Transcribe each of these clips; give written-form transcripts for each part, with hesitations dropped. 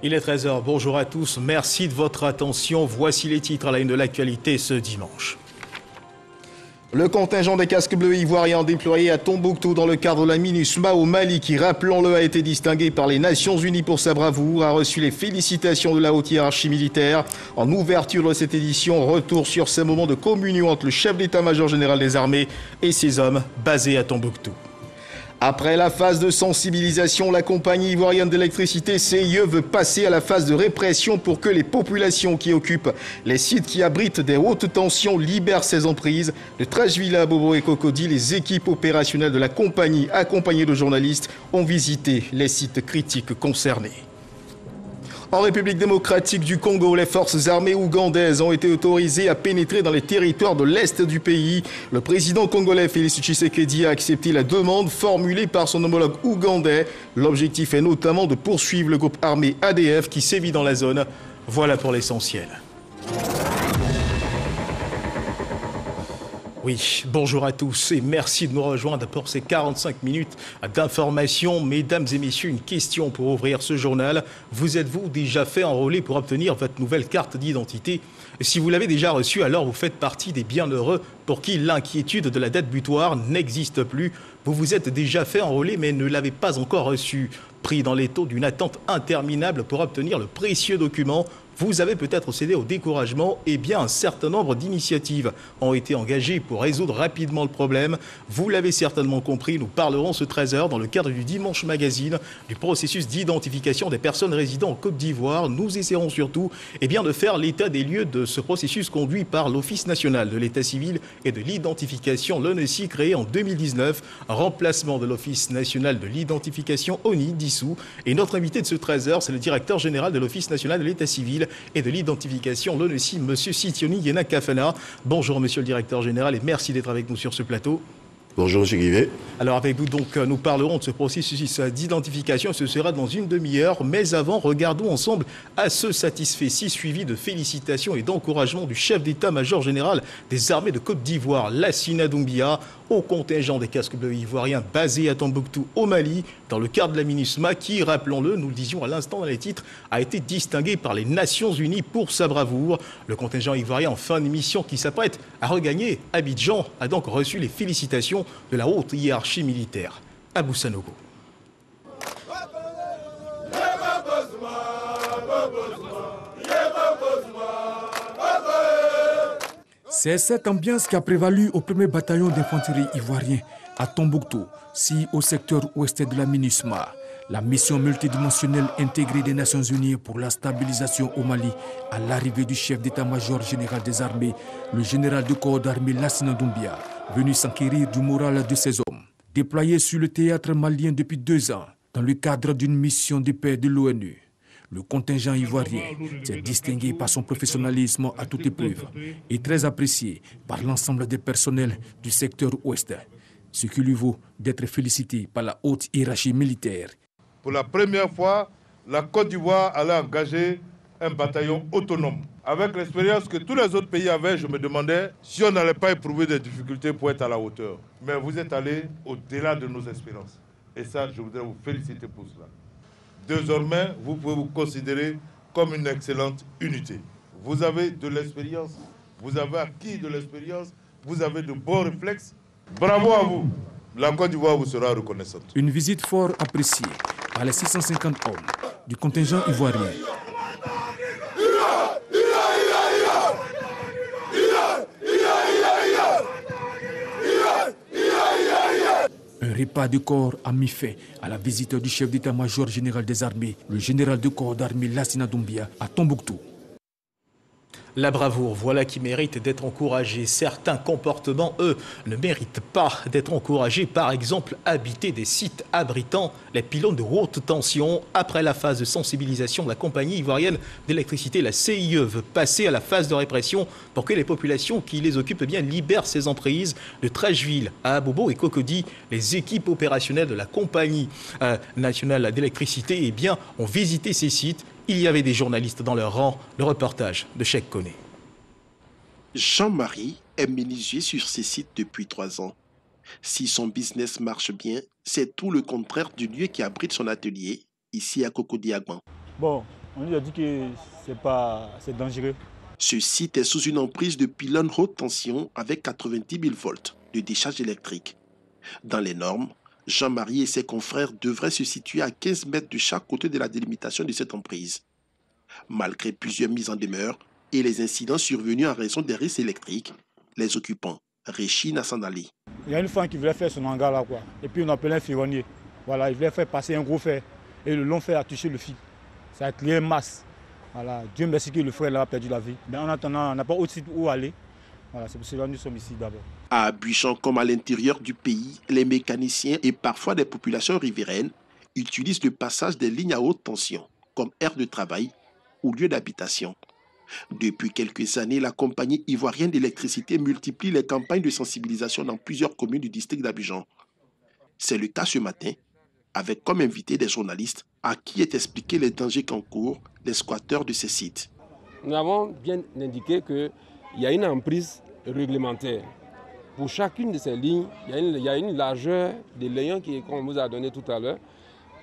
Il est 13 h, bonjour à tous, merci de votre attention. Voici les titres à la une de l'actualité ce dimanche. Le contingent des casques bleus ivoiriens déployé à Tombouctou dans le cadre de la MINUSMA au Mali, qui, rappelons-le, a été distingué par les Nations Unies pour sa bravoure, a reçu les félicitations de la haute hiérarchie militaire. En ouverture de cette édition, retour sur ces moments de communion entre le chef d'état-major général des armées et ses hommes basés à Tombouctou. Après la phase de sensibilisation, la compagnie ivoirienne d'électricité CIE veut passer à la phase de répression pour que les populations qui occupent les sites qui abritent des hautes tensions libèrent ces emprises. De Trècheville à Bobo et Cocody, les équipes opérationnelles de la compagnie, accompagnées de journalistes, ont visité les sites critiques concernés. En République démocratique du Congo, les forces armées ougandaises ont été autorisées à pénétrer dans les territoires de l'Est du pays. Le président congolais Félix Tshisekedi a accepté la demande formulée par son homologue ougandais. L'objectif est notamment de poursuivre le groupe armé ADF qui sévit dans la zone. Voilà pour l'essentiel. Oui, bonjour à tous et merci de nous rejoindre pour ces 45 minutes d'information. Mesdames et messieurs, une question pour ouvrir ce journal. Vous êtes-vous déjà fait enrôler pour obtenir votre nouvelle carte d'identité ? Si vous l'avez déjà reçue, alors vous faites partie des bienheureux pour qui l'inquiétude de la date butoir n'existe plus. Vous vous êtes déjà fait enrôler mais ne l'avez pas encore reçue. Pris dans les taux d'une attente interminable pour obtenir le précieux document, vous avez peut-être cédé au découragement. Eh bien, un certain nombre d'initiatives ont été engagées pour résoudre rapidement le problème. Vous l'avez certainement compris, nous parlerons ce 13 h dans le cadre du Dimanche Magazine du processus d'identification des personnes résidant en Côte d'Ivoire. Nous essaierons surtout de faire l'état des lieux de ce processus conduit par l'Office national de l'état civil et de l'identification, l'ONECI, créé en 2019, remplacement de l'Office national de l'identification ONI, dissous. Et notre invité de ce 13 h, c'est le directeur général de l'Office national de l'état civil et de l'identification, l'ONECI, M. Sitioni Yenakafana. Bonjour, monsieur le directeur général, et merci d'être avec nous sur ce plateau. Bonjour, M. Guivet. Alors, avec vous, donc, nous parlerons de ce processus d'identification. Ce sera dans une demi-heure. Mais avant, regardons ensemble à ce satisfait-ci, suivi de félicitations et d'encouragement du chef d'état-major général des armées de Côte d'Ivoire, Lassina Doumbia, au contingent des casques bleus ivoiriens basé à Tombouctou, au Mali, dans le cadre de la MINUSMA, qui, rappelons-le, nous le disions à l'instant dans les titres, a été distingué par les Nations Unies pour sa bravoure. Le contingent ivoirien en fin d'émission, qui s'apprête à regagner Abidjan, a donc reçu les félicitations de la haute hiérarchie militaire. Abou Sanogo. C'est cette ambiance qui a prévalu au 1er bataillon d'infanterie ivoirien à Tombouctou, si au secteur ouest de la MINUSMA. La mission multidimensionnelle intégrée des Nations Unies pour la stabilisation au Mali, à l'arrivée du chef d'état-major général des armées, le général de corps d'armée Lassina Doumbia, venu s'enquérir du moral de ses hommes. Déployé sur le théâtre malien depuis 2 ans, dans le cadre d'une mission de paix de l'ONU, le contingent ivoirien s'est distingué par son professionnalisme à toute épreuve et très apprécié par l'ensemble des personnels du secteur ouest, ce qui lui vaut d'être félicité par la haute hiérarchie militaire. Pour la première fois, la Côte d'Ivoire allait engager un bataillon autonome. Avec l'expérience que tous les autres pays avaient, je me demandais si on n'allait pas éprouver des difficultés pour être à la hauteur. Mais vous êtes allés au-delà de nos espérances. Et ça, je voudrais vous féliciter pour cela. Désormais, vous pouvez vous considérer comme une excellente unité. Vous avez de l'expérience, vous avez acquis de l'expérience, vous avez de bons réflexes. Bravo à vous. La Côte d'Ivoire vous sera reconnaissante. Une visite fort appréciée par les 650 hommes du contingent ivoirien. Un repas de corps a mis fin à la visite du chef d'état-major général des armées, le général de corps d'armée Lassina Doumbia, à Tombouctou. La bravoure, voilà qui mérite d'être encouragée. Certains comportements, eux, ne méritent pas d'être encouragés. Par exemple, habiter des sites abritant les pylônes de haute tension. Après la phase de sensibilisation de la compagnie ivoirienne d'électricité, la CIE veut passer à la phase de répression pour que les populations qui les occupent libèrent ces emprises. De Trècheville à Abobo et Cocody, les équipes opérationnelles de la compagnie nationale d'électricité ont visité ces sites. Il y avait des journalistes dans leur rang. Le reportage de Cheikh Koné. Jean-Marie est menuisier sur ces sites depuis 3 ans. Si son business marche bien, c'est tout le contraire du lieu qui abrite son atelier, ici à Cocody-Agban. Bon, On nous a dit que c'est dangereux. Ce site est sous une emprise de pylônes haute tension avec 90 000 volts de décharge électrique. Dans les normes, Jean-Marie et ses confrères devraient se situer à 15 mètres de chaque côté de la délimitation de cette emprise. Malgré plusieurs mises en demeure et les incidents survenus en raison des risques électriques, les occupants réchignent à s'en aller. Il y a une femme qui voulait faire son hangar là, quoi. Et puis on appelait un ferronnier. Voilà, il voulait faire passer un gros fer. Et le long fer a touché le fil. Ça a créé une masse. Voilà, Dieu merci que le frère là a perdu la vie. Mais en attendant, on n'a pas autre site où aller. Voilà, c'est pour cela que nous sommes ici d'abord. À Abidjan comme à l'intérieur du pays, les mécaniciens et parfois des populations riveraines utilisent le passage des lignes à haute tension comme aire de travail ou lieu d'habitation. Depuis quelques années, la compagnie ivoirienne d'électricité multiplie les campagnes de sensibilisation dans plusieurs communes du district d'Abidjan. C'est le cas ce matin, avec comme invité des journalistes à qui est expliqué les dangers qu'encourent les squatteurs de ces sites. Nous avons bien indiqué qu'il y a une emprise réglementaire. Pour chacune de ces lignes, il y a une largeur de layons qu'on vous a donné tout à l'heure.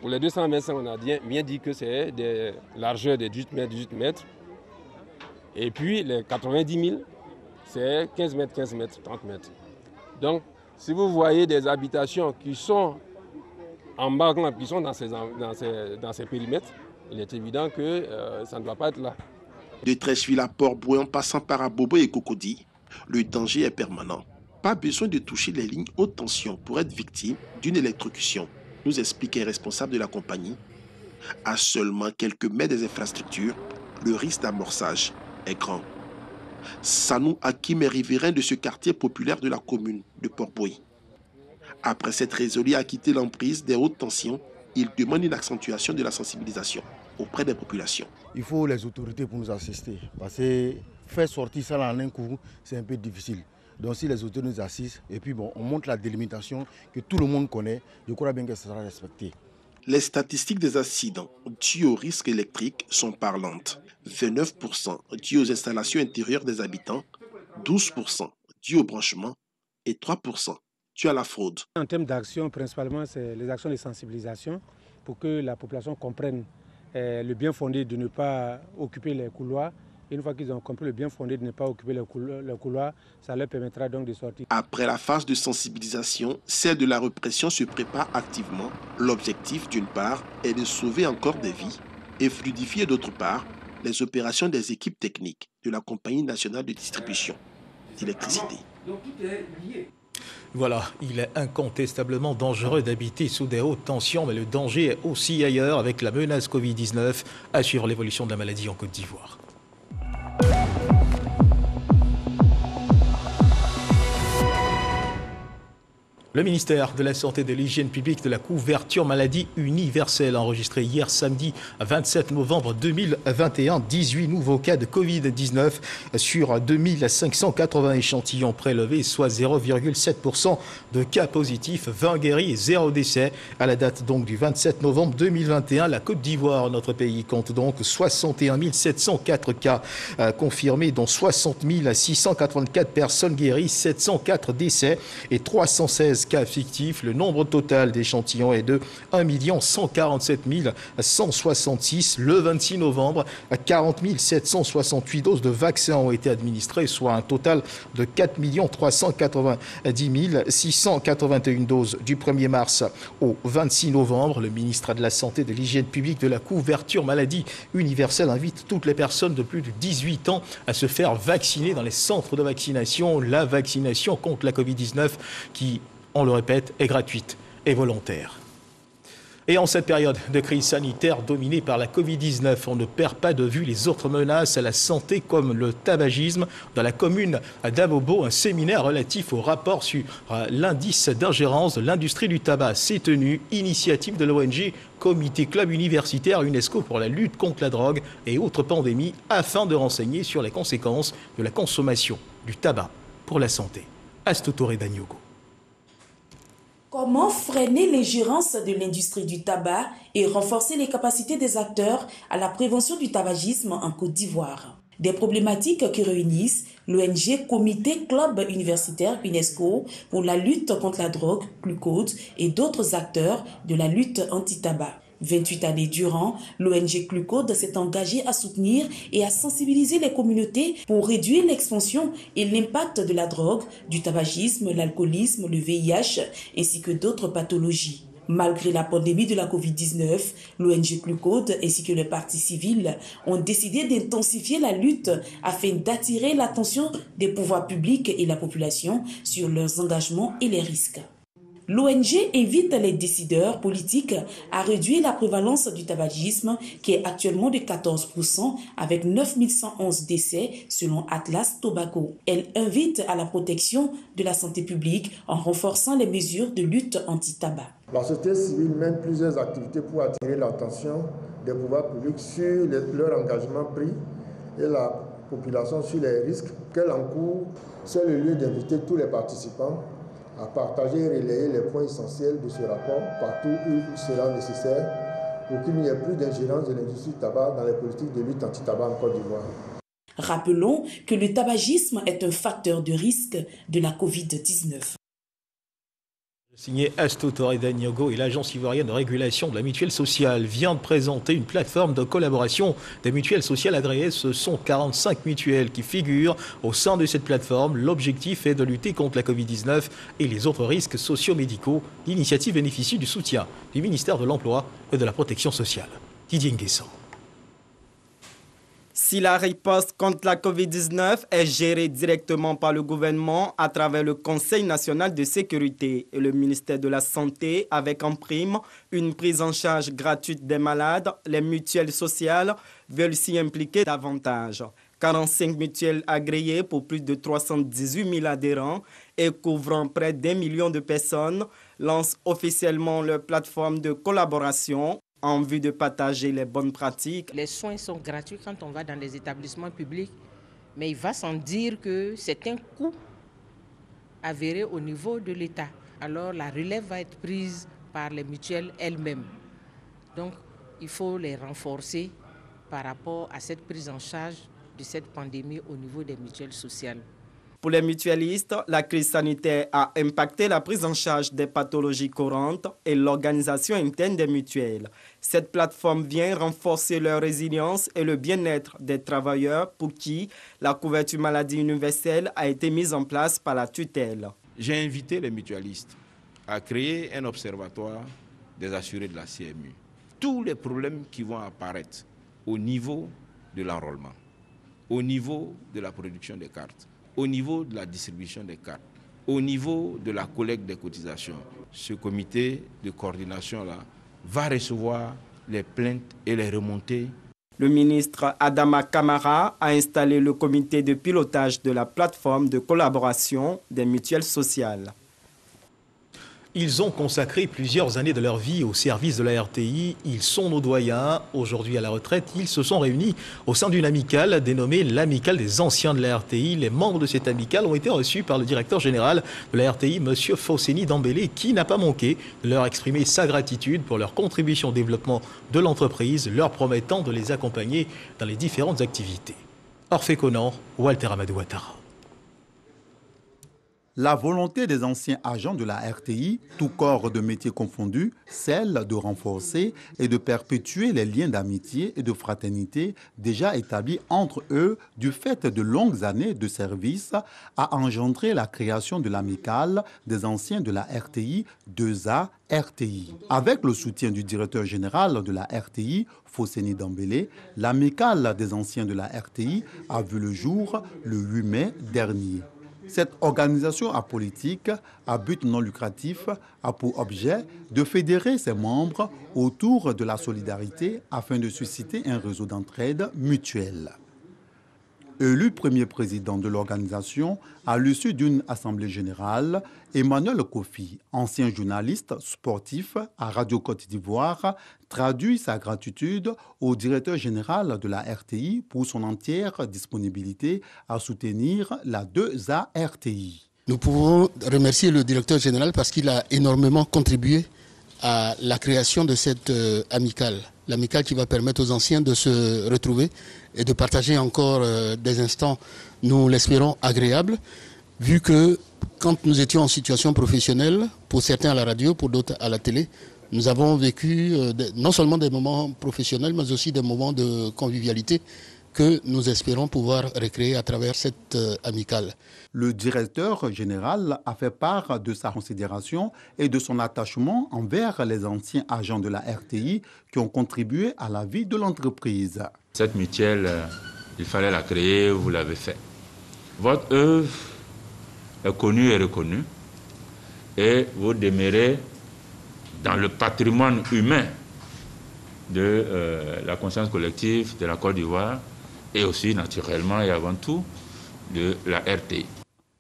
Pour les 200 mètres, on a bien dit que c'est des largeurs de 18 mètres. Et puis les 90 000, c'est 15 mètres, 30 mètres. Donc, si vous voyez des habitations qui sont en bas, qui sont dans ces périmètres, il est évident que ça ne doit pas être là. De Treichville à Port-Boué en passant par Abobo et Cocody, le danger est permanent. Pas besoin de toucher les lignes haute tension pour être victime d'une électrocution, nous explique un responsable de la compagnie. À seulement quelques mètres des infrastructures, le risque d'amorçage est grand. Sanou Hakim est riverain de ce quartier populaire de la commune de Port-Boué. Après s'être résolu à quitter l'emprise des hautes tensions, il demande une accentuation de la sensibilisation auprès des populations. Il faut les autorités pour nous assister, parce que faire sortir ça en un coup, c'est un peu difficile. Donc si les autorités nous assistent, et puis bon, on montre la délimitation que tout le monde connaît, je crois bien que ça sera respecté. Les statistiques des accidents dus au risque électrique sont parlantes. 29% dus aux installations intérieures des habitants, 12% dus au branchement et 3% dus à la fraude. En termes d'action, principalement, c'est les actions de sensibilisation pour que la population comprenne le bien fondé de ne pas occuper les couloirs. Et une fois qu'ils ont compris le bien fondé de ne pas occuper les couloirs, ça leur permettra donc de sortir. Après la phase de sensibilisation, celle de la répression se prépare activement. L'objectif, d'une part, est de sauver encore des vies et fluidifier, d'autre part, les opérations des équipes techniques de la Compagnie nationale de distribution d'électricité. Donc tout est lié. Voilà, il est incontestablement dangereux d'habiter sous des hautes tensions, mais le danger est aussi ailleurs avec la menace Covid-19 à suivre l'évolution de la maladie en Côte d'Ivoire. Le ministère de la Santé et de l'Hygiène publique de la couverture maladie universelle a enregistré hier samedi 27 novembre 2021 18 nouveaux cas de Covid-19 sur 2580 échantillons prélevés, soit 0,7% de cas positifs, 20 guéris et 0 décès. À la date donc du 27 novembre 2021, la Côte d'Ivoire, notre pays, compte donc 61 704 cas confirmés, dont 60 684 personnes guéries, 704 décès et 316 cas fictifs. Le nombre total d'échantillons est de 1 147 166. Le 26 novembre, 40 768 doses de vaccins ont été administrées, soit un total de 4 390 681 doses du 1er mars au 26 novembre. Le ministre de la Santé et de l'Hygiène publique de la couverture maladie universelle invite toutes les personnes de plus de 18 ans à se faire vacciner dans les centres de vaccination. La vaccination contre la Covid-19 qui, on le répète, est gratuite et volontaire. Et en cette période de crise sanitaire dominée par la Covid-19, on ne perd pas de vue les autres menaces à la santé comme le tabagisme. Dans la commune d'Abobo, un séminaire relatif au rapport sur l'indice d'ingérence de l'industrie du tabac s'est tenu, initiative de l'ONG Comité Club Universitaire UNESCO pour la lutte contre la drogue et autres pandémies, afin de renseigner sur les conséquences de la consommation du tabac pour la santé. Astotoré Daniogo. Comment freiner l'ingérence de l'industrie du tabac et renforcer les capacités des acteurs à la prévention du tabagisme en Côte d'Ivoire? Des problématiques qui réunissent l'ONG Comité Club Universitaire UNESCO pour la lutte contre la drogue, CLUCOD, et d'autres acteurs de la lutte anti-tabac. 28 années durant, l'ONG Clucode s'est engagée à soutenir et à sensibiliser les communautés pour réduire l'expansion et l'impact de la drogue, du tabagisme, l'alcoolisme, le VIH ainsi que d'autres pathologies. Malgré la pandémie de la Covid-19, l'ONG Clucode ainsi que les partis civils ont décidé d'intensifier la lutte afin d'attirer l'attention des pouvoirs publics et la population sur leurs engagements et les risques. L'ONG invite les décideurs politiques à réduire la prévalence du tabagisme qui est actuellement de 14% avec 9111 décès selon Atlas Tobacco. Elle invite à la protection de la santé publique en renforçant les mesures de lutte anti-tabac. La société civile mène plusieurs activités pour attirer l'attention des pouvoirs publics sur leur engagement pris et la population sur les risques qu'elle encourt. C'est le lieu d'inviter tous les participants à partager et relayer les points essentiels de ce rapport partout où il sera nécessaire pour qu'il n'y ait plus d'ingérence de l'industrie du tabac dans les politiques de lutte anti-tabac en Côte d'Ivoire. Rappelons que le tabagisme est un facteur de risque de la Covid-19. Signé Astotore Daniogo et l'Agence ivoirienne de régulation de la mutuelle sociale vient de présenter une plateforme de collaboration des mutuelles sociales agréées. Ce sont 45 mutuelles qui figurent au sein de cette plateforme. L'objectif est de lutter contre la Covid-19 et les autres risques socio-médicaux. L'initiative bénéficie du soutien du ministère de l'Emploi et de la Protection sociale. Didier Nguessan. Si la riposte contre la Covid-19 est gérée directement par le gouvernement à travers le Conseil national de sécurité et le ministère de la Santé avec en prime une prise en charge gratuite des malades, les mutuelles sociales veulent s'y impliquer davantage. 45 mutuelles agréées pour plus de 318 000 adhérents et couvrant près d'1 million de personnes lancent officiellement leur plateforme de collaboration en vue de partager les bonnes pratiques. Les soins sont gratuits quand on va dans les établissements publics, mais il va sans dire que c'est un coût avéré au niveau de l'État. Alors la relève va être prise par les mutuelles elles-mêmes. Donc il faut les renforcer par rapport à cette prise en charge de cette pandémie au niveau des mutuelles sociales. Pour les mutualistes, la crise sanitaire a impacté la prise en charge des pathologies courantes et l'organisation interne des mutuelles. Cette plateforme vient renforcer leur résilience et le bien-être des travailleurs pour qui la couverture maladie universelle a été mise en place par la tutelle. J'ai invité les mutualistes à créer un observatoire des assurés de la CMU. Tous les problèmes qui vont apparaître au niveau de l'enrôlement, au niveau de la production des cartes, au niveau de la distribution des cartes, au niveau de la collecte des cotisations. Ce comité de coordination-là va recevoir les plaintes et les remontées. Le ministre Adama Kamara a installé le comité de pilotage de la plateforme de collaboration des mutuelles sociales. Ils ont consacré plusieurs années de leur vie au service de la RTI. Ils sont nos doyens. Aujourd'hui à la retraite, ils se sont réunis au sein d'une amicale dénommée l'Amicale des anciens de la RTI. Les membres de cette amicale ont été reçus par le directeur général de la RTI, M. Fosséni Dambélé, qui n'a pas manqué de leur exprimer sa gratitude pour leur contribution au développement de l'entreprise, leur promettant de les accompagner dans les différentes activités. Orphée Conan, Walter Amadou Ouattara. La volonté des anciens agents de la RTI, tout corps de métier confondus, celle de renforcer et de perpétuer les liens d'amitié et de fraternité déjà établis entre eux du fait de longues années de service, a engendré la création de l'amicale des anciens de la RTI, 2A RTI. Avec le soutien du directeur général de la RTI, Fosséni Dambélé, l'amicale des anciens de la RTI a vu le jour le 8 mai dernier. Cette organisation apolitique à but non lucratif a pour objet de fédérer ses membres autour de la solidarité afin de susciter un réseau d'entraide mutuelle. Élu premier président de l'organisation à l'issue d'une assemblée générale, Emmanuel Kofi, ancien journaliste sportif à Radio Côte d'Ivoire, traduit sa gratitude au directeur général de la RTI pour son entière disponibilité à soutenir la 2A RTI. Nous pouvons remercier le directeur général parce qu'il a énormément contribué à la création de cette amicale. L'amicale qui va permettre aux anciens de se retrouver et de partager encore des instants, nous l'espérons, agréables, vu que quand nous étions en situation professionnelle, pour certains à la radio, pour d'autres à la télé, Nous avons vécu non seulement des moments professionnels, mais aussi des moments de convivialité que nous espérons pouvoir recréer à travers cette amicale. Le directeur général a fait part de sa considération et de son attachement envers les anciens agents de la RTI qui ont contribué à la vie de l'entreprise. Cette mutuelle, il fallait la créer, vous l'avez fait. Votre œuvre est connue et reconnue et vous demeurez dans le patrimoine humain de la conscience collective de la Côte d'Ivoire et aussi naturellement et avant tout de la RTI.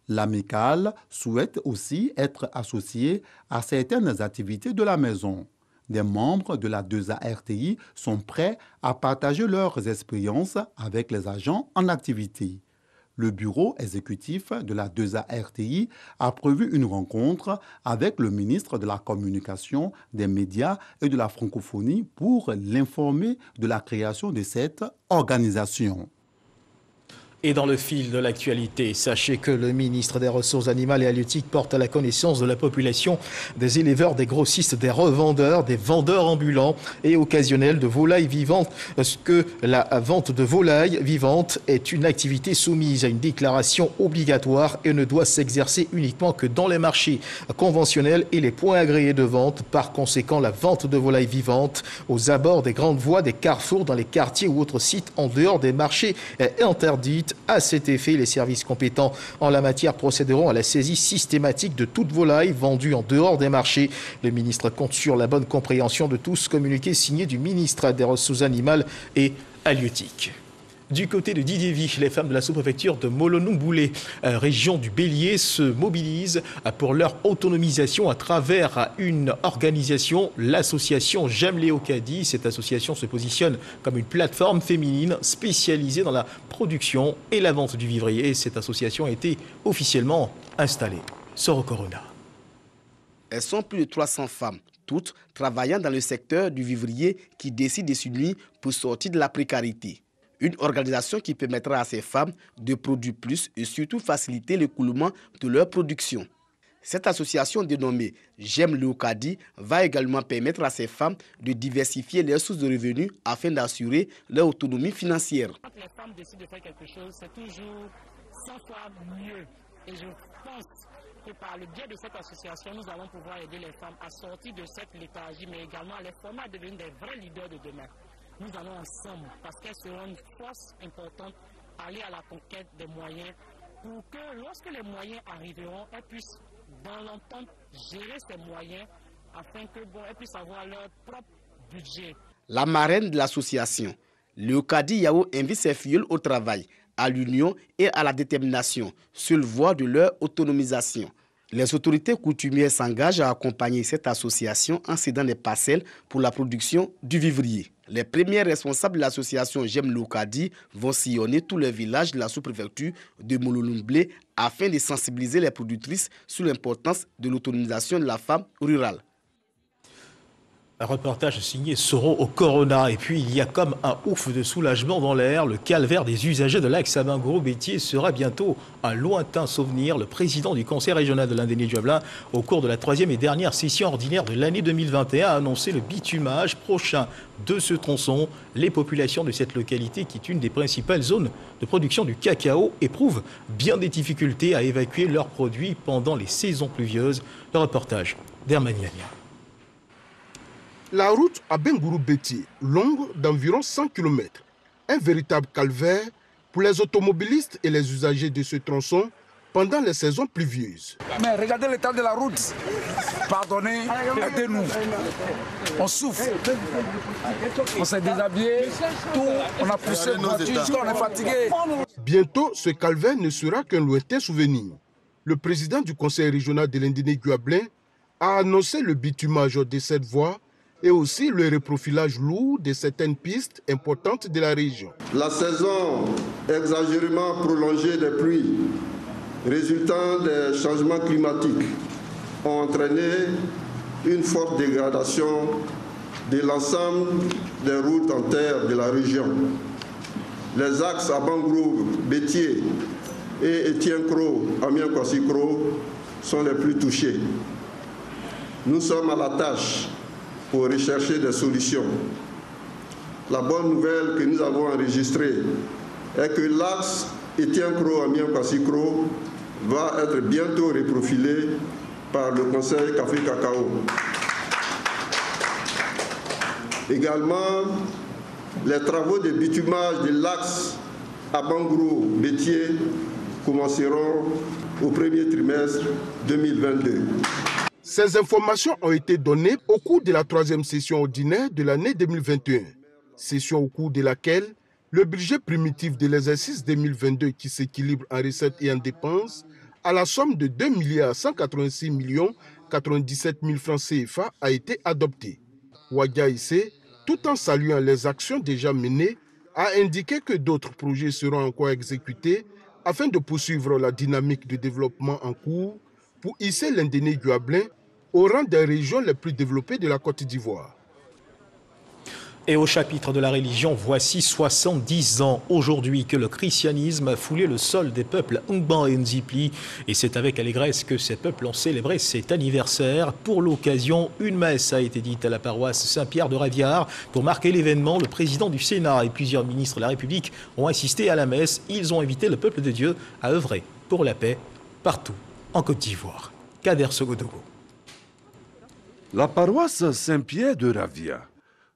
L'amicale souhaite aussi être associée à certaines activités de la maison. Des membres de la 2A RTI sont prêts à partager leurs expériences avec les agents en activité. Le bureau exécutif de la 2A RTI a prévu une rencontre avec le ministre de la Communication, des Médias et de la Francophonie pour l'informer de la création de cette organisation. Et dans le fil de l'actualité, sachez que le ministre des Ressources animales et halieutiques porte à la connaissance de la population des éleveurs, des grossistes, des revendeurs, des vendeurs ambulants et occasionnels de volailles vivantes que la vente de volailles vivantes est une activité soumise à une déclaration obligatoire et ne doit s'exercer uniquement que dans les marchés conventionnels et les points agréés de vente. Par conséquent, la vente de volailles vivantes aux abords des grandes voies, des carrefours, dans les quartiers ou autres sites en dehors des marchés est interdite. À cet effet, les services compétents en la matière procéderont à la saisie systématique de toute volaille vendue en dehors des marchés. Le ministre compte sur la bonne compréhension de tous. Communiqué signé du ministre des Ressources animales et halieutiques. Du côté de Didévi, les femmes de la sous-préfecture de Molonomboulé, région du Bélier, se mobilisent pour leur autonomisation à travers une organisation, l'association J'aime Léo Kadi. Cette association se positionne comme une plateforme féminine spécialisée dans la production et la vente du vivrier. Et cette association a été officiellement installée. Soro Corona. Elles sont plus de 300 femmes, toutes travaillant dans le secteur du vivrier qui décident de s'unir pour sortir de la précarité. Une organisation qui permettra à ces femmes de produire plus et surtout faciliter l'écoulement de leur production. Cette association dénommée J'aime Léo Kadi va également permettre à ces femmes de diversifier leurs sources de revenus afin d'assurer leur autonomie financière. Quand les femmes décident de faire quelque chose, c'est toujours 100 fois mieux. Et je pense que par le biais de cette association, nous allons pouvoir aider les femmes à sortir de cette léthargie, mais également à les former à devenir des vrais leaders de demain. Nous allons ensemble, parce qu'elles seront une force importante, aller à la conquête des moyens pour que lorsque les moyens arriveront, elles puissent, dans l'entente, gérer ces moyens afin qu'elles puissent avoir leur propre budget. La marraine de l'association, Léo Kadi Yao, invite ses filles au travail, à l'union et à la détermination, seule voie de leur autonomisation. Les autorités coutumières s'engagent à accompagner cette association en cédant des parcelles pour la production du vivrier. Les premiers responsables de l'association J'aime Léo Kadi vont sillonner tous les villages de la sous-préfecture de Molonomboulé afin de sensibiliser les productrices sur l'importance de l'autonomisation de la femme rurale. Un reportage signé Soro au Corona. Et puis, il y a comme un ouf de soulagement dans l'air. Le calvaire des usagers de l'axe Abingoro-Bétier sera bientôt un lointain souvenir. Le président du conseil régional de l'Indénie-Duablin, au cours de la 3e et dernière session ordinaire de l'année 2021, a annoncé le bitumage prochain de ce tronçon. Les populations de cette localité, qui est une des principales zones de production du cacao, éprouvent bien des difficultés à évacuer leurs produits pendant les saisons pluvieuses. Le reportage d'Hermaniania. La route à Abingoro-Bétier, longue d'environ 100 km, un véritable calvaire pour les automobilistes et les usagers de ce tronçon pendant les saisons pluvieuses. Mais regardez l'état de la route. Pardonnez, aidez-nous. On souffre. On s'est déshabillé, tout, on a poussé le voiture jusqu'à on est fatigué. Bientôt, ce calvaire ne sera qu'un lointain souvenir. Le président du conseil régional de l'Indénie-Duablin a annoncé le bitumage de cette voie et aussi le reprofilage lourd de certaines pistes importantes de la région. La saison exagérément prolongée des pluies résultant des changements climatiques ont entraîné une forte dégradation de l'ensemble des routes en terre de la région. Les axes Abingoro, Bétier et Etienne-Cro, Amiens-Kwasi-Cro sont les plus touchés. Nous sommes à la tâche pour rechercher des solutions. La bonne nouvelle que nous avons enregistrée est que l'axe Étienne Croc Amiens Passy-Croc va être bientôt reprofilé par le Conseil Café Cacao. Également, les travaux de bitumage de l'axe Abangro-Bétier commenceront au premier trimestre 2022. Ces informations ont été données au cours de la 3e session ordinaire de l'année 2021, session au cours de laquelle le budget primitif de l'exercice 2022 qui s'équilibre en recettes et en dépenses à la somme de 2 186 097 000 francs CFA a été adopté. Wadia Issé, tout en saluant les actions déjà menées, a indiqué que d'autres projets seront encore exécutés afin de poursuivre la dynamique de développement en cours pour hisser l'Indéné-Guablin au rang des régions les plus développées de la Côte d'Ivoire. Et au chapitre de la religion, voici 70 ans aujourd'hui que le christianisme a foulé le sol des peuples Ngban et Nzipli. Et c'est avec allégresse que ces peuples ont célébré cet anniversaire. Pour l'occasion, une messe a été dite à la paroisse Saint-Pierre de Raviard. Pour marquer l'événement, le président du Sénat et plusieurs ministres de la République ont assisté à la messe. Ils ont invité le peuple de Dieu à œuvrer pour la paix partout en Côte d'Ivoire. Kader Sogodogo. La paroisse Saint-Pierre de Raviard.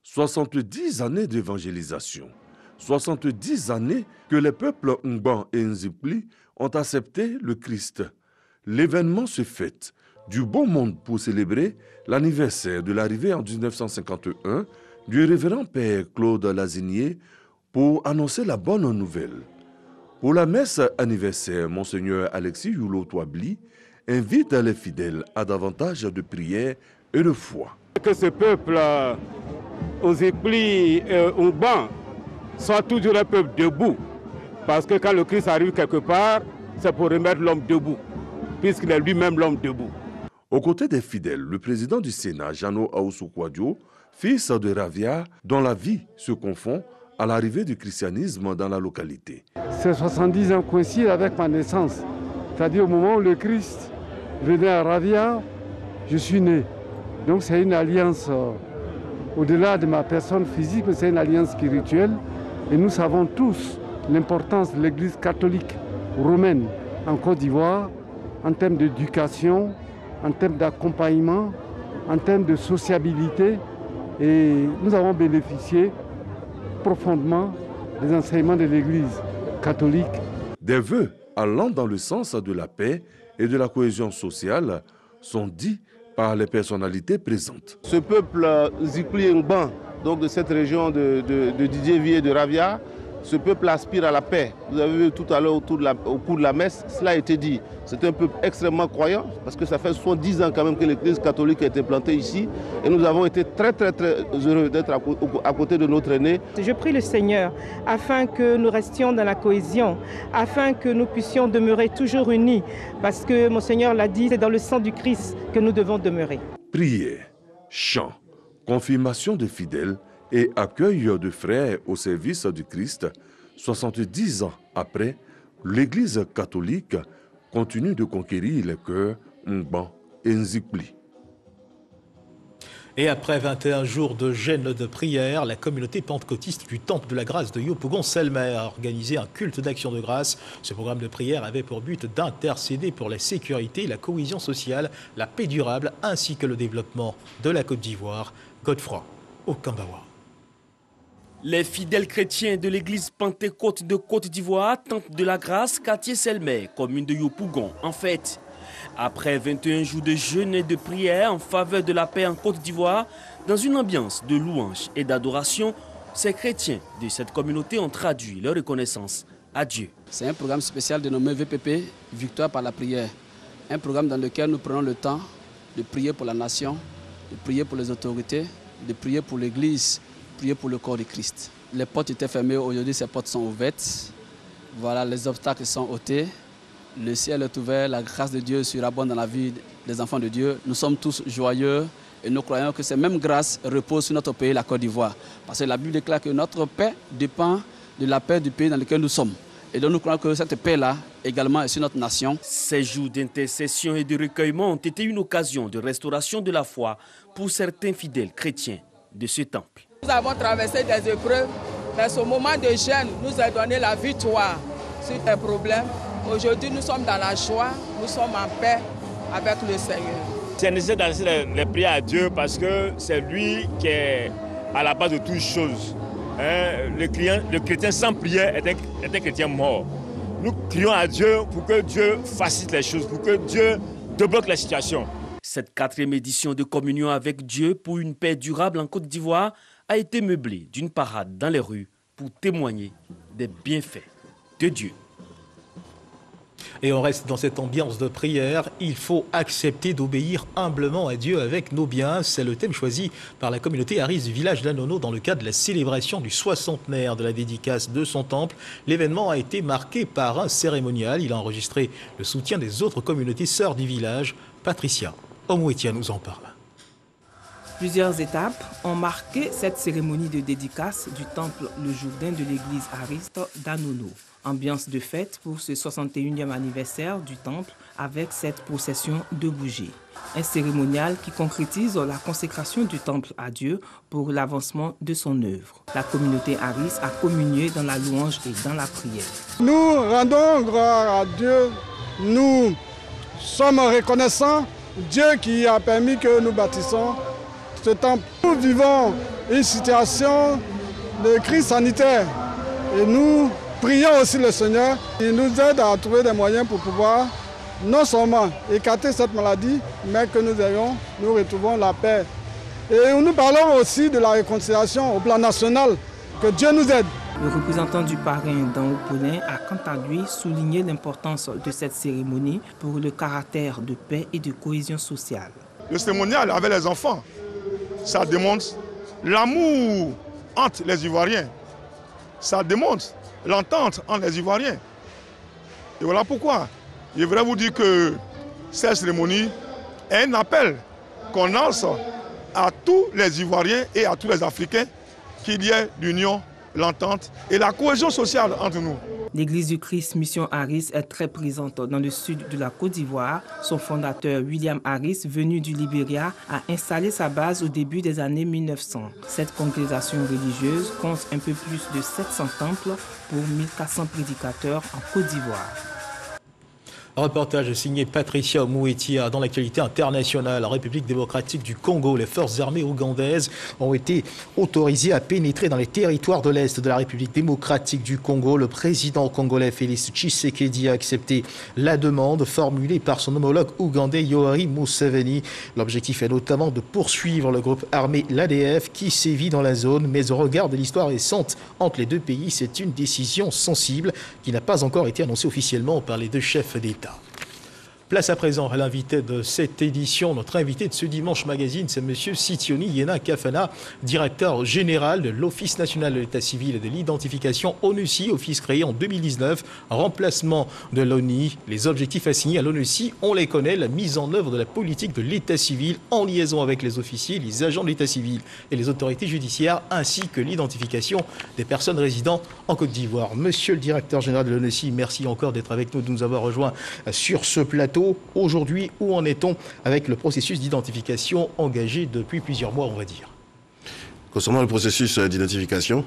70 années d'évangélisation, 70 années que les peuples Ngban et Nzipli ont accepté le Christ. L'événement se fête du beau monde pour célébrer l'anniversaire de l'arrivée en 1951 du révérend Père Claude Lazinier pour annoncer la bonne nouvelle. Pour la messe anniversaire, Monseigneur Alexis Youlot-Touabli invite les fidèles à davantage de prière et de foi. Que ce peuple aux éplis Ngban soit toujours un peuple debout. Parce que quand le Christ arrive quelque part, c'est pour remettre l'homme debout, puisqu'il est lui-même l'homme debout. Aux côtés des fidèles, le président du Sénat, Jeannot Aoussou-Kouadio, fils de Raviard, dont la vie se confond à l'arrivée du christianisme dans la localité. Ces 70 ans coïncident avec ma naissance. C'est-à-dire au moment où le Christ venait à Raviard, je suis né. Donc c'est une alliance au-delà de ma personne physique, mais c'est une alliance spirituelle. Et nous savons tous l'importance de l'Église catholique romaine en Côte d'Ivoire, en termes d'éducation, en termes d'accompagnement, en termes de sociabilité. Et nous avons bénéficié profondément des enseignements de l'Église catholique. Des vœux allant dans le sens de la paix et de la cohésion sociale sont dits par les personnalités présentes. Ce peuple Nzipli Ngban, donc de cette région de Didier Vier de Raviard, ce peuple aspire à la paix. Vous avez vu tout à l'heure au cours de la messe, cela a été dit. C'est un peuple extrêmement croyant, parce que ça fait 70 ans quand même que l'Église catholique a été plantée ici. Et nous avons été très heureux d'être à côté de notre aîné. Je prie le Seigneur afin que nous restions dans la cohésion, afin que nous puissions demeurer toujours unis, parce que mon Seigneur l'a dit, c'est dans le sang du Christ que nous devons demeurer. Prière, chant, confirmation de fidèles et accueil de frères au service du Christ, 70 ans après, l'Église catholique continue de conquérir les cœurs Ngban et Nzipli. Et après 21 jours de jeûne de prière, la communauté pentecôtiste du Temple de la Grâce de Yopougon-Selmer a organisé un culte d'action de grâce. Ce programme de prière avait pour but d'intercéder pour la sécurité, la cohésion sociale, la paix durable ainsi que le développement de la Côte d'Ivoire. Godefroy Okambawa. Les fidèles chrétiens de l'église Pentecôte de Côte d'Ivoire, Temple de la Grâce, quartier Selmer, commune de Yopougon, en fête. Après 21 jours de jeûne et de prière en faveur de la paix en Côte d'Ivoire, dans une ambiance de louange et d'adoration, ces chrétiens de cette communauté ont traduit leur reconnaissance à Dieu. C'est un programme spécial dénommé VPP, Victoire par la prière. Un programme dans lequel nous prenons le temps de prier pour la nation, de prier pour les autorités, de prier pour l'église, prier pour le corps de Christ. Les portes étaient fermées, aujourd'hui ces portes sont ouvertes. Voilà, les obstacles sont ôtés. Le ciel est ouvert, la grâce de Dieu surabonde dans la vie des enfants de Dieu. Nous sommes tous joyeux et nous croyons que ces mêmes grâces reposent sur notre pays, la Côte d'Ivoire. Parce que la Bible déclare que notre paix dépend de la paix du pays dans lequel nous sommes. Et donc nous croyons que cette paix-là également est sur notre nation. Ces jours d'intercession et de recueillement ont été une occasion de restauration de la foi pour certains fidèles chrétiens de ce temple. Nous avons traversé des épreuves, mais ce moment de jeûne nous a donné la victoire sur les problèmes. Aujourd'hui, nous sommes dans la joie, nous sommes en paix avec le Seigneur. C'est nécessaire d'adresser les prières à Dieu parce que c'est lui qui est à la base de toutes choses. Le chrétien sans prière est un chrétien mort. Nous crions à Dieu pour que Dieu facilite les choses, pour que Dieu débloque la situation. Cette 4e édition de communion avec Dieu pour une paix durable en Côte d'Ivoire a été meublée d'une parade dans les rues pour témoigner des bienfaits de Dieu. Et on reste dans cette ambiance de prière. Il faut accepter d'obéir humblement à Dieu avec nos biens. C'est le thème choisi par la communauté Aris du village d'Anono dans le cadre de la célébration du 60aire de la dédicace de son temple. L'événement a été marqué par un cérémonial. Il a enregistré le soutien des autres communautés sœurs du village. Patricia Omouetia nous en parle. Plusieurs étapes ont marqué cette cérémonie de dédicace du temple Le Jourdain de l'église Ariste d'Anono. Ambiance de fête pour ce 61e anniversaire du temple avec cette procession de bougies. Un cérémonial qui concrétise la consécration du temple à Dieu pour l'avancement de son œuvre. La communauté Aris a communié dans la louange et dans la prière. Nous rendons gloire à Dieu. Nous sommes reconnaissants. Dieu qui a permis que nous bâtissons ce temple. Nous vivons une situation de crise sanitaire et nous prions aussi le Seigneur. Il nous aide à trouver des moyens pour pouvoir non seulement écarter cette maladie, mais que nous retrouvons la paix. Et nous parlons aussi de la réconciliation au plan national. Que Dieu nous aide. Le représentant du parrain Dan Opoulin a quant à lui souligné l'importance de cette cérémonie pour le caractère de paix et de cohésion sociale. Le cérémonial avec les enfants, ça démontre l'amour entre les Ivoiriens. Ça démontre l'entente entre les Ivoiriens. Et voilà pourquoi je voudrais vous dire que cette cérémonie est un appel qu'on lance à tous les Ivoiriens et à tous les Africains qu'il y ait l'union, l'entente et la cohésion sociale entre nous. L'église du Christ Mission Aris est très présente dans le sud de la Côte d'Ivoire. Son fondateur, William Aris, venu du Libéria, a installé sa base au début des années 1900. Cette congrégation religieuse compte un peu plus de 700 temples pour 1400 prédicateurs en Côte d'Ivoire. Reportage signé Patricia Omouetia. Dans l'actualité internationale, la République démocratique du Congo, les forces armées ougandaises ont été autorisées à pénétrer dans les territoires de l'Est de la République démocratique du Congo. Le président congolais Félix Tshisekedi a accepté la demande formulée par son homologue ougandais Yoweri Museveni. L'objectif est notamment de poursuivre le groupe armé l'ADF qui sévit dans la zone. Mais au regard de l'histoire récente entre les deux pays, c'est une décision sensible qui n'a pas encore été annoncée officiellement par les deux chefs d'État. Place à présent à l'invité de cette édition. Notre invité de ce dimanche magazine, c'est M. Sitioni Yena Kafana, directeur général de l'Office national de l'état civil et de l'identification ONUCI, office créé en 2019, remplacement de l'ONI. Les objectifs assignés à l'ONUCI, on les connaît, la mise en œuvre de la politique de l'état civil en liaison avec les officiers, les agents de l'état civil et les autorités judiciaires, ainsi que l'identification des personnes résidant en Côte d'Ivoire. Monsieur le directeur général de l'ONUCI, merci encore d'être avec nous, de nous avoir rejoints sur ce plateau. Aujourd'hui, où en est-on avec le processus d'identification engagé depuis plusieurs mois, on va dire? Concernant le processus d'identification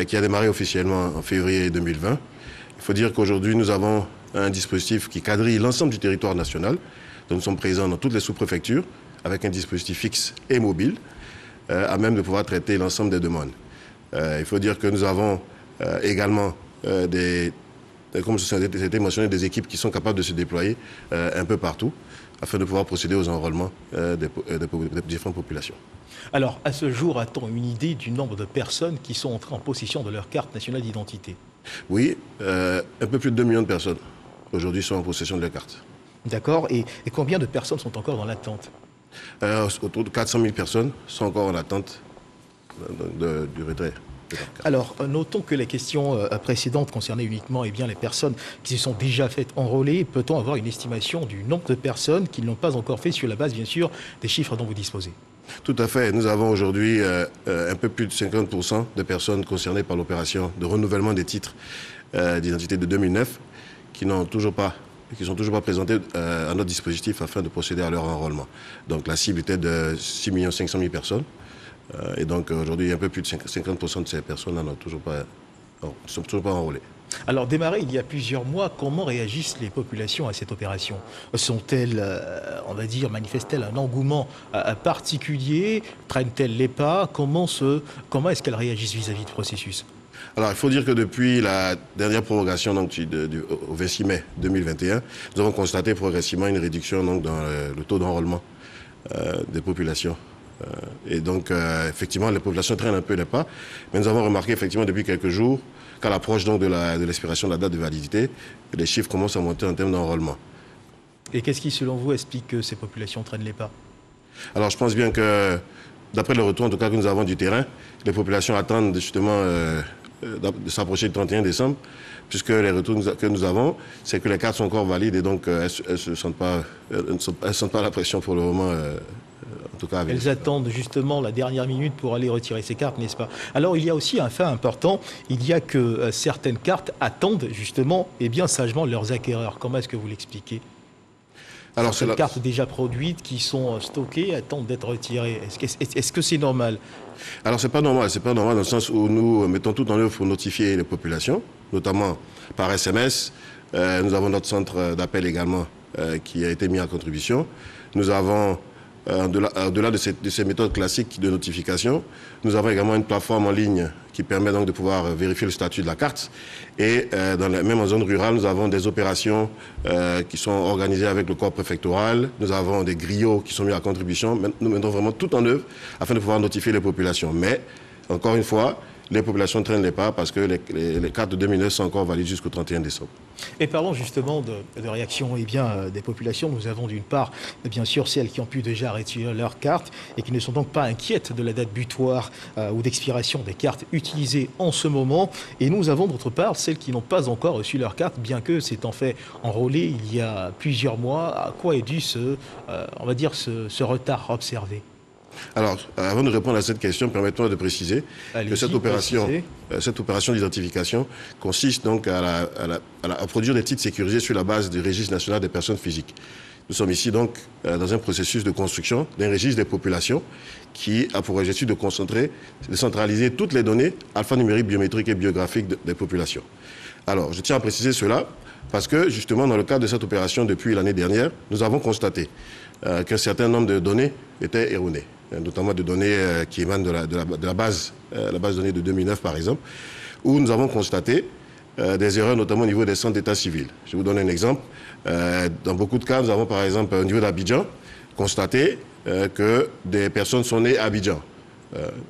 qui a démarré officiellement en février 2020, il faut dire qu'aujourd'hui, nous avons un dispositif qui quadrille l'ensemble du territoire national. Donc, nous sommes présents dans toutes les sous-préfectures avec un dispositif fixe et mobile à même de pouvoir traiter l'ensemble des demandes. Il faut dire que nous avons également comme c'était mentionné, des équipes qui sont capables de se déployer un peu partout afin de pouvoir procéder aux enrôlements des différentes populations. Alors, à ce jour, a-t-on une idée du nombre de personnes qui sont entrées en possession de leur carte nationale d'identité? Oui, un peu plus de 2 millions de personnes aujourd'hui sont en possession de leur carte. D'accord. Et combien de personnes sont encore dans l'attente? Autour de 400 000 personnes sont encore en attente du retrait. Alors, notons que les questions précédentes concernaient uniquement les personnes qui se sont déjà faites enrôler. Peut-on avoir une estimation du nombre de personnes qui ne l'ont pas encore fait sur la base, bien sûr, des chiffres dont vous disposez? Tout à fait. Nous avons aujourd'hui un peu plus de 50% de personnes concernées par l'opération de renouvellement des titres d'identité de 2009 qui sont toujours pas présentés à notre dispositif afin de procéder à leur enrôlement. Donc la cible était de 6 500 000 personnes. Et donc aujourd'hui, un peu plus de 50% de ces personnes ne sont toujours pas enrôlées. Alors, démarré il y a plusieurs mois, comment réagissent les populations à cette opération? Sont-elles, on va dire, manifestent-elles un engouement particulier? Traînent-elles les pas? Comment est-ce qu'elles réagissent vis-à-vis du processus? Alors, il faut dire que depuis la dernière prorogation donc, au 26 mai 2021, nous avons constaté progressivement une réduction donc, dans le taux d'enrôlement des populations. Et donc, effectivement, les populations traînent un peu les pas. Mais nous avons remarqué, effectivement, depuis quelques jours, qu'à l'approche donc de l'expiration de la date de validité, les chiffres commencent à monter en termes d'enrôlement. Et qu'est-ce qui, selon vous, explique que ces populations traînent les pas? Alors, je pense bien que, d'après le retour en tout cas que nous avons du terrain, les populations attendent justement de s'approcher du 31 décembre, puisque les retours que nous avons, c'est que les cartes sont encore valides et donc elles ne sentent pas la pression pour le moment. En tout cas, elles attendent justement la dernière minute pour aller retirer ces cartes, n'est-ce pas? Alors il y a aussi un fait important, il y a que certaines cartes attendent justement et bien sagement leurs acquéreurs. Comment est-ce que vous l'expliquez? Alors ces cartes déjà produites qui sont stockées attendent d'être retirées. Est-ce que c'est normal? Alors c'est pas normal dans le sens où nous mettons tout en œuvre pour notifier les populations, notamment par SMS. Nous avons notre centre d'appel également qui a été mis en contribution. Nous avons au-delà de ces méthodes classiques de notification, nous avons également une plateforme en ligne qui permet donc de pouvoir vérifier le statut de la carte. Et même en zone rurale, nous avons des opérations qui sont organisées avec le corps préfectoral. Nous avons des griots qui sont mis à contribution. Nous mettons vraiment tout en œuvre afin de pouvoir notifier les populations. Mais, encore une fois, les populations traînent les pas parce que les cartes de 2009 sont encore valides jusqu'au 31 décembre. Et parlons justement de réaction des populations. Nous avons d'une part, bien sûr, celles qui ont pu déjà retirer leurs cartes et qui ne sont donc pas inquiètes de la date butoir ou d'expiration des cartes utilisées en ce moment. Et nous avons d'autre part celles qui n'ont pas encore reçu leur carte, bien que c'est en fait enrôlé il y a plusieurs mois. À quoi est dû ce retard observé? Alors, avant de répondre à cette question, permettez-moi de préciser que cette opération d'identification consiste donc à produire des titres sécurisés sur la base du registre national des personnes physiques. Nous sommes ici donc dans un processus de construction d'un registre des populations qui a pour objectif de centraliser toutes les données alphanumériques, biométriques et biographiques des populations. Alors, je tiens à préciser cela parce que justement dans le cadre de cette opération depuis l'année dernière, nous avons constaté qu'un certain nombre de données étaient erronées, notamment de données qui émanent de la base donnée de 2009 par exemple, où nous avons constaté des erreurs notamment au niveau des centres d'état civil. Je vous donne un exemple. Dans beaucoup de cas, nous avons par exemple au niveau d'Abidjan constaté que des personnes sont nées à Abidjan.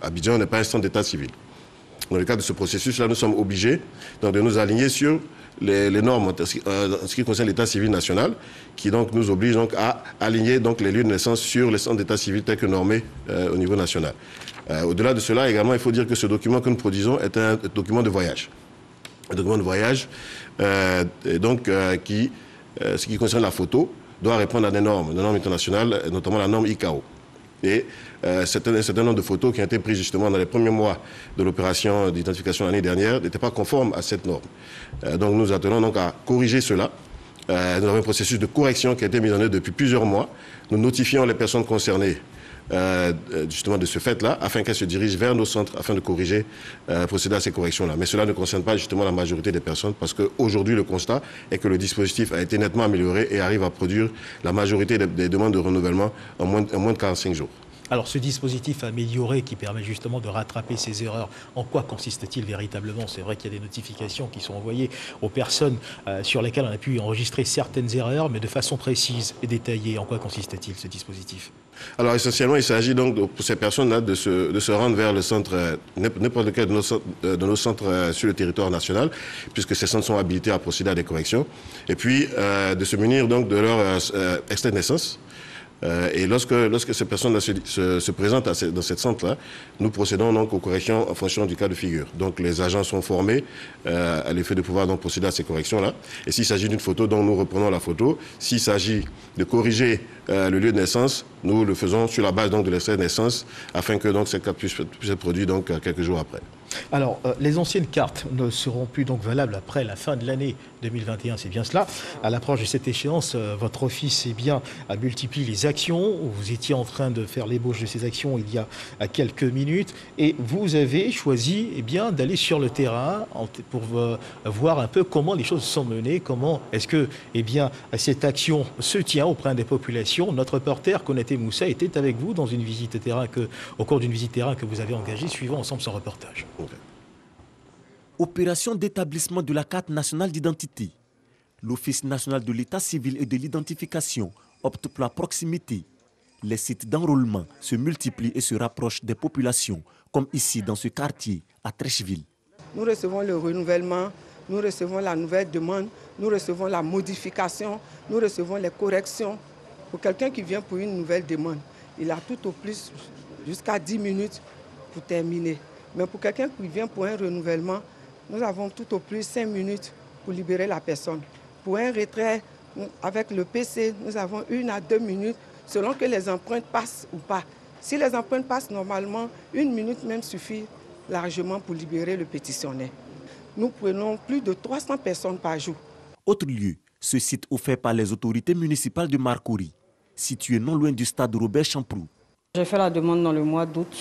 Abidjan n'est pas un centre d'état civil. Dans le cadre de ce processus-là, nous sommes obligés donc, de nous aligner sur les normes en ce qui concerne l'état civil national, qui donc nous oblige donc à aligner donc les lieux de naissance sur les centres d'état civil tels que normés au niveau national. Au-delà de cela, également, il faut dire que ce document que nous produisons est un document de voyage. Un document de voyage, qui, ce qui concerne la photo, doit répondre à des normes internationales, notamment la norme ICAO. Et c'est un certain nombre de photos qui ont été prises justement dans les premiers mois de l'opération d'identification l'année dernière n'étaient pas conformes à cette norme. Donc nous attendons donc à corriger cela. Nous avons un processus de correction qui a été mis en œuvre depuis plusieurs mois. Nous notifions les personnes concernées justement de ce fait-là, afin qu'elles se dirigent vers nos centres, afin de corriger, procéder à ces corrections-là. Mais cela ne concerne pas justement la majorité des personnes, parce qu'aujourd'hui, le constat est que le dispositif a été nettement amélioré et arrive à produire la majorité des demandes de renouvellement en moins de 45 jours. Alors ce dispositif amélioré qui permet justement de rattraper ces erreurs, en quoi consiste-t-il véritablement? C'est vrai qu'il y a des notifications qui sont envoyées aux personnes sur lesquelles on a pu enregistrer certaines erreurs, mais de façon précise et détaillée. En quoi consiste-t-il ce dispositif? Alors essentiellement, il s'agit donc pour ces personnes-là de se rendre vers le centre, n'importe lequel de nos centres sur le territoire national, puisque ces centres sont habilités à procéder à des corrections, et puis de se munir donc de leur extrait de naissance, Et lorsque ces personnes se présentent dans cette centre-là, nous procédons donc aux corrections en fonction du cas de figure. Donc les agents sont formés à l'effet de pouvoir donc procéder à ces corrections-là. Et s'il s'agit d'une photo, donc nous reprenons la photo. S'il s'agit de corriger le lieu de naissance, nous le faisons sur la base donc de l'extrait de naissance afin que donc cette carte puisse être produite donc quelques jours après. Alors, les anciennes cartes ne seront plus donc valables après la fin de l'année 2021, c'est bien cela. À l'approche de cette échéance, votre office a multiplié les actions. Vous étiez en train de faire l'ébauche de ces actions il y a quelques minutes et vous avez choisi d'aller sur le terrain pour voir un peu comment les choses sont menées, comment est-ce que cette action se tient auprès des populations. Notre reporter, Konaté Moussa, était avec vous dans une visite terrain au cours d'une visite terrain que vous avez engagée. Suivons ensemble son reportage. Opération d'établissement de la carte nationale d'identité. L'Office national de l'état civil et de l'identification opte pour la proximité. Les sites d'enrôlement se multiplient et se rapprochent des populations, comme ici dans ce quartier, à Trècheville. Nous recevons le renouvellement, nous recevons la nouvelle demande, nous recevons la modification, nous recevons les corrections. Pour quelqu'un qui vient pour une nouvelle demande, il a tout au plus jusqu'à 10 minutes pour terminer. Mais pour quelqu'un qui vient pour un renouvellement, nous avons tout au plus 5 minutes pour libérer la personne. Pour un retrait, avec le PC, nous avons 1 à 2 minutes selon que les empreintes passent ou pas. Si les empreintes passent normalement, 1 minute même suffit largement pour libérer le pétitionnaire. Nous prenons plus de 300 personnes par jour. Autre lieu, ce site offert par les autorités municipales de Marcory, situé non loin du stade Robert Champrou. J'ai fait la demande dans le mois d'août.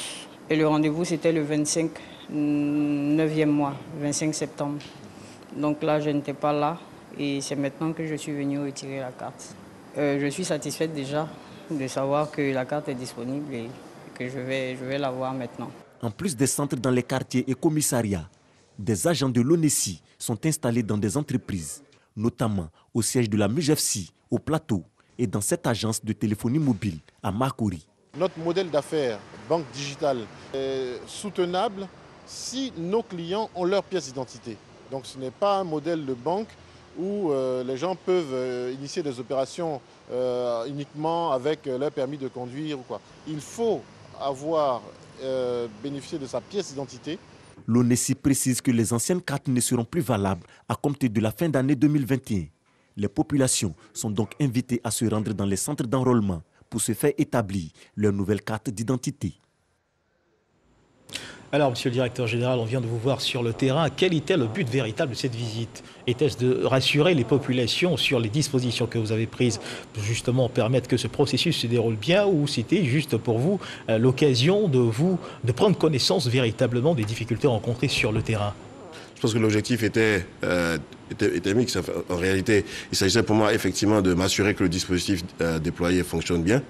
Et le rendez-vous, c'était le 25, 9e mois, 25 septembre. Donc là, je n'étais pas là et c'est maintenant que je suis venu retirer la carte. Je suis satisfaite déjà de savoir que la carte est disponible et que je vais la voir maintenant. En plus des centres dans les quartiers et commissariats, des agents de l'ONESI sont installés dans des entreprises, notamment au siège de la MUGEFSI, au Plateau, et dans cette agence de téléphonie mobile à Marcory. Notre modèle d'affaires, banque digitale, est soutenable si nos clients ont leur pièce d'identité. Donc ce n'est pas un modèle de banque où les gens peuvent initier des opérations uniquement avec leur permis de conduire ou quoi. Il faut avoir bénéficié de sa pièce d'identité. L'ONESI précise que les anciennes cartes ne seront plus valables à compter de la fin d'année 2021. Les populations sont donc invitées à se rendre dans les centres d'enrôlement pour se faire établir leur nouvelle carte d'identité. Alors, monsieur le directeur général, on vient de vous voir sur le terrain. Quel était le but véritable de cette visite? Était-ce de rassurer les populations sur les dispositions que vous avez prises pour justement permettre que ce processus se déroule bien, ou c'était juste pour vous l'occasion de prendre connaissance véritablement des difficultés rencontrées sur le terrain? Je pense que l'objectif était mixte. En réalité, il s'agissait pour moi effectivement de m'assurer que le dispositif déployé fonctionne bien,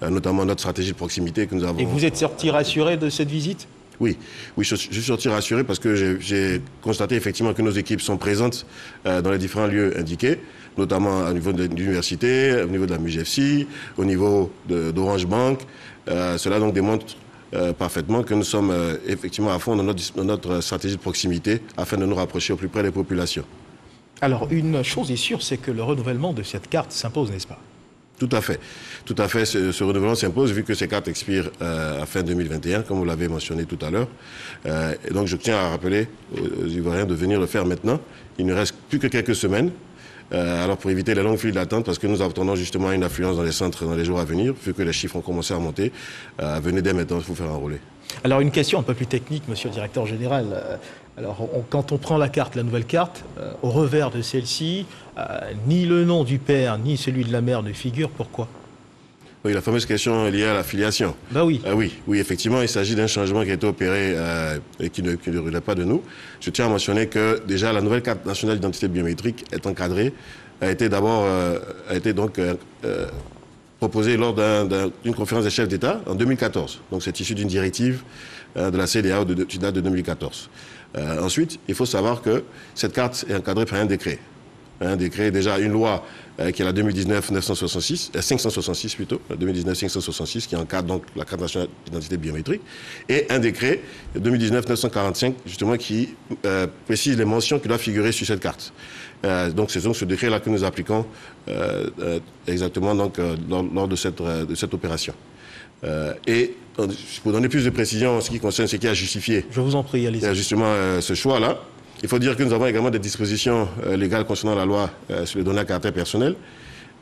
notamment notre stratégie de proximité que nous avons. Et vous êtes sorti rassuré de cette visite? Oui, je suis sorti rassuré parce que j'ai constaté effectivement que nos équipes sont présentes dans les différents lieux indiqués, notamment au niveau de l'université, au niveau de la MUGEFSI, au niveau d'Orange Bank. Cela donc démontre parfaitement que nous sommes effectivement à fond dans notre stratégie de proximité afin de nous rapprocher au plus près des populations. Alors, une chose est sûre, c'est que le renouvellement de cette carte s'impose, n'est-ce pas? Tout à fait. Tout à fait. Ce renouvellement s'impose vu que ces cartes expirent à fin 2021, comme vous l'avez mentionné tout à l'heure. Et donc, je tiens à rappeler aux Ivoiriens de venir le faire maintenant. Il ne reste plus que quelques semaines. Alors, pour éviter les longues files d'attente, parce que nous attendons justement une affluence dans les centres dans les jours à venir, vu que les chiffres ont commencé à monter, venez dès maintenant vous faire enrôler. Alors, une question un peu plus technique, monsieur le directeur général. Quand on prend la carte, la nouvelle carte, au revers de celle-ci, ni le nom du père, ni celui de la mère ne figurent. Pourquoi? Oui, la fameuse question liée à la filiation. Ben oui. Oui, effectivement, il s'agit d'un changement qui a été opéré et qui ne relève pas de nous. Je tiens à mentionner que déjà la nouvelle carte nationale d'identité biométrique est encadrée, a été proposée lors d'une conférence des chefs d'État en 2014. Donc c'est issu d'une directive de la CEDEAO qui date de 2014. Ensuite, il faut savoir que cette carte est encadrée par un décret. un décret, déjà une loi qui est la 566 plutôt, la 2019-566 qui encadre donc la carte nationale d'identité biométrique, et un décret 2019-945 justement qui précise les mentions qui doivent figurer sur cette carte. Donc c'est donc ce décret-là que nous appliquons exactement donc, lors de cette opération. Et pour donner plus de précision en ce qui concerne ce qui a justifié, je vous en prie, allez-y. Justement ce choix-là, il faut dire que nous avons également des dispositions légales concernant la loi sur les données à caractère personnel.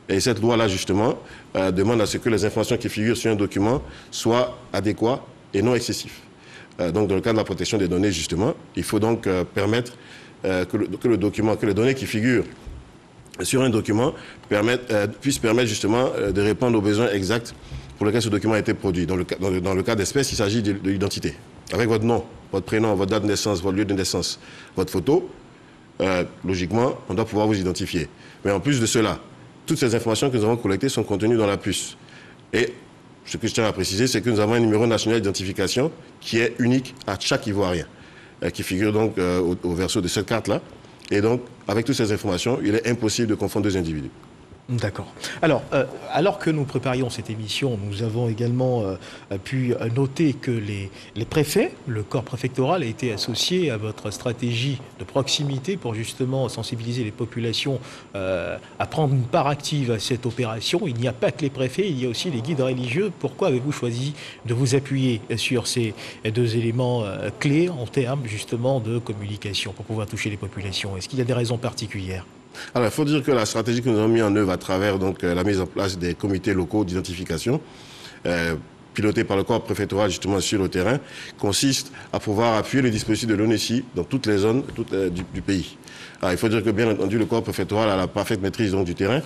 Et cette loi-là, justement, demande à ce que les informations qui figurent sur un document soient adéquates et non excessives. Donc, dans le cadre de la protection des données, justement, il faut donc permettre que les données qui figurent sur un document puissent permettre, justement, de répondre aux besoins exacts pour lesquels ce document a été produit. Dans le cas d'espèce, il s'agit de l'identité. Avec votre nom, votre prénom, votre date de naissance, votre lieu de naissance, votre photo, logiquement, on doit pouvoir vous identifier. Mais en plus de cela, toutes ces informations que nous avons collectées sont contenues dans la puce. Et ce que je tiens à préciser, c'est que nous avons un numéro national d'identification qui est unique à chaque Ivoirien, qui figure donc au verso de cette carte-là. Et donc, avec toutes ces informations, il est impossible de confondre deux individus. D'accord. Alors, alors que nous préparions cette émission, nous avons également pu noter que les préfets, le corps préfectoral a été associé à votre stratégie de proximité pour justement sensibiliser les populations à prendre une part active à cette opération. Il n'y a pas que les préfets, il y a aussi les guides religieux. Pourquoi avez-vous choisi de vous appuyer sur ces deux éléments clés en termes justement de communication pour pouvoir toucher les populations? Est-ce qu'il y a des raisons particulières? Alors, il faut dire que la stratégie que nous avons mise en œuvre à travers donc, la mise en place des comités locaux d'identification, pilotés par le corps préfectoral justement sur le terrain, consiste à pouvoir appuyer les dispositifs de l'ONECI dans toutes les zones du pays. Alors, il faut dire que bien entendu, le corps préfectoral a la parfaite maîtrise donc, du terrain.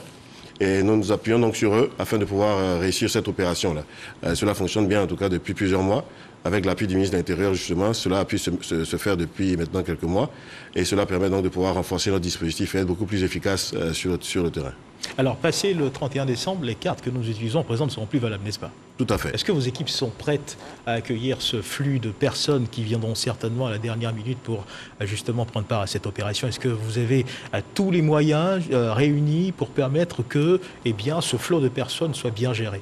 Et nous nous appuyons donc sur eux afin de pouvoir réussir cette opération-là. Cela fonctionne bien en tout cas depuis plusieurs mois. Avec l'appui du ministre de l'Intérieur, justement, cela a pu se faire depuis maintenant quelques mois. Et cela permet donc de pouvoir renforcer notre dispositif et être beaucoup plus efficace sur le terrain. Alors, passé le 31 décembre, les cartes que nous utilisons en présent ne seront plus valables, n'est-ce pas? Tout à fait. Est-ce que vos équipes sont prêtes à accueillir ce flux de personnes qui viendront certainement à la dernière minute pour justement prendre part à cette opération? Est-ce que vous avez tous les moyens réunis pour permettre que ce flot de personnes soit bien géré?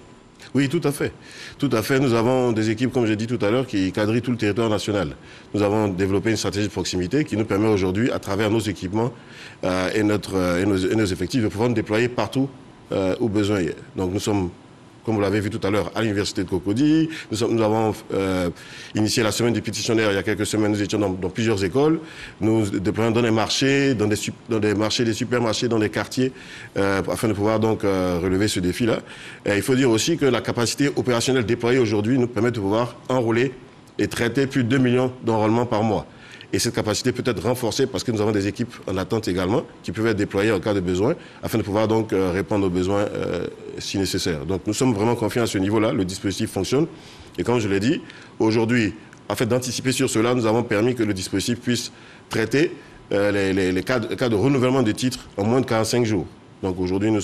Oui, tout à fait. Tout à fait. Nous avons des équipes, comme j'ai dit tout à l'heure, qui quadrillent tout le territoire national. Nous avons développé une stratégie de proximité qui nous permet aujourd'hui, à travers nos équipements et nos effectifs, de pouvoir nous déployer partout où besoin est. Donc nous sommes, comme vous l'avez vu tout à l'heure, à l'université de Cocody. Nous avons initié la semaine des pétitionnaires il y a quelques semaines. Nous étions dans plusieurs écoles. Nous déployons dans les marchés, dans des marchés, des supermarchés, dans des quartiers, afin de pouvoir donc relever ce défi-là. Il faut dire aussi que la capacité opérationnelle déployée aujourd'hui nous permet de pouvoir enrôler et traiter plus de 2 millions d'enrôlements par mois. Et cette capacité peut être renforcée parce que nous avons des équipes en attente également qui peuvent être déployées en cas de besoin afin de pouvoir donc répondre aux besoins si nécessaire. Donc nous sommes vraiment confiants à ce niveau-là, le dispositif fonctionne. Et comme je l'ai dit, aujourd'hui, afin d'anticiper sur cela, nous avons permis que le dispositif puisse traiter les cas de renouvellement de titres en moins de 45 jours. Donc aujourd'hui, nous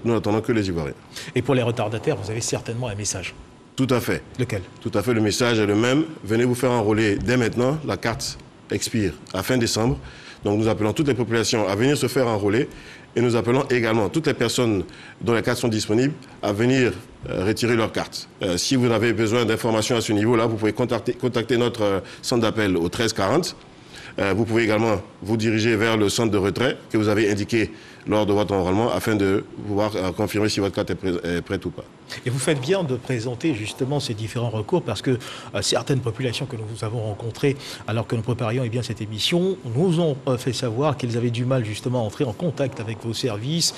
n'attendons que les Ivoiriens. Et pour les retardataires, vous avez certainement un message. Tout à fait. Lequel? Tout à fait, le message est le même. Venez vous faire enrôler dès maintenant. La carte expire à fin décembre. Donc nous appelons toutes les populations à venir se faire enrôler et nous appelons également toutes les personnes dont les cartes sont disponibles à venir retirer leurs cartes. Si vous avez besoin d'informations à ce niveau-là, vous pouvez contacter notre centre d'appel au 1340. Vous pouvez également vous diriger vers le centre de retrait que vous avez indiqué lors de votre enrôlement afin de pouvoir confirmer si votre carte est prête ou pas. Et vous faites bien de présenter justement ces différents recours parce que certaines populations que nous avons rencontrées alors que nous préparions cette émission nous ont fait savoir qu'elles avaient du mal justement à entrer en contact avec vos services.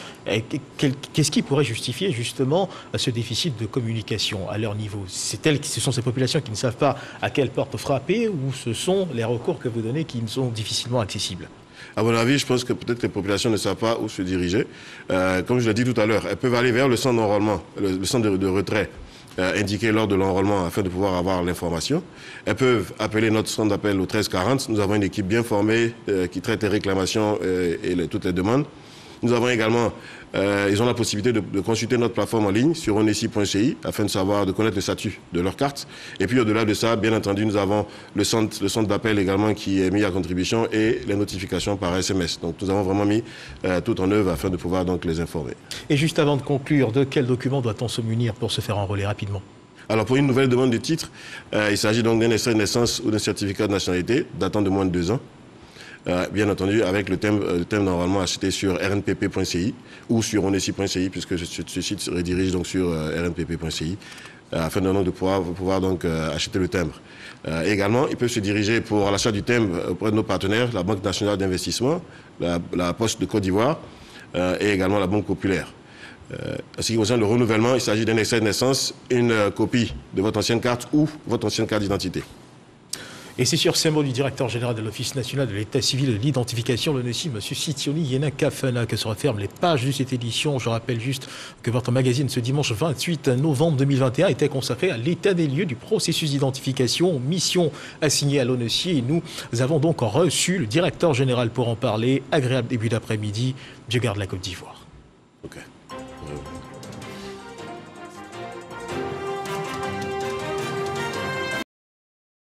Qu'est-ce qui pourrait justifier justement ce déficit de communication à leur niveau? Ce sont ces populations qui ne savent pas à quelle porte frapper ou ce sont les recours que vous donnez qui sont difficilement accessibles? À mon avis, je pense que peut-être les populations ne savent pas où se diriger. Comme je l'ai dit tout à l'heure, elles peuvent aller vers le centre d'enrôlement, le centre de retrait indiqué lors de l'enrôlement afin de pouvoir avoir l'information. Elles peuvent appeler notre centre d'appel au 1340. Nous avons une équipe bien formée qui traite les réclamations et toutes les demandes. Nous avons également, ils ont la possibilité de consulter notre plateforme en ligne sur onesi.ci afin de connaître le statut de leur carte. Et puis au-delà de ça, bien entendu, nous avons le centre d'appel également qui est mis à contribution et les notifications par SMS. Donc nous avons vraiment mis tout en œuvre afin de pouvoir donc les informer. Et juste avant de conclure, de quel document doit-on se munir pour se faire enrôler rapidement? Alors pour une nouvelle demande de titre, il s'agit donc d'un extrait de naissance ou d'un certificat de nationalité datant de moins de 2 ans. Bien entendu, avec le thème normalement acheté sur rnpp.ci ou sur onesi.ci, puisque ce site se redirige donc sur rnpp.ci, afin de pouvoir donc acheter le timbre. Également, ils peuvent se diriger pour l'achat du timbre auprès de nos partenaires, la Banque nationale d'investissement, la Poste de Côte d'Ivoire et également la Banque populaire. En ce qui concerne le renouvellement, il s'agit d'un extrait de naissance, une copie de votre ancienne carte ou votre ancienne carte d'identité. Et c'est sur ces mots du directeur général de l'Office national de l'état civil et de l'identification, l'ONESI, M. Sitsioni Yena Kafana, que se referment les pages de cette édition. Je rappelle juste que votre magazine, ce dimanche 28 novembre 2021, était consacré à l'état des lieux du processus d'identification, mission assignée à l'ONESI. Et nous avons donc reçu le directeur général pour en parler. Agréable début d'après-midi. Dieu garde la Côte d'Ivoire. Okay.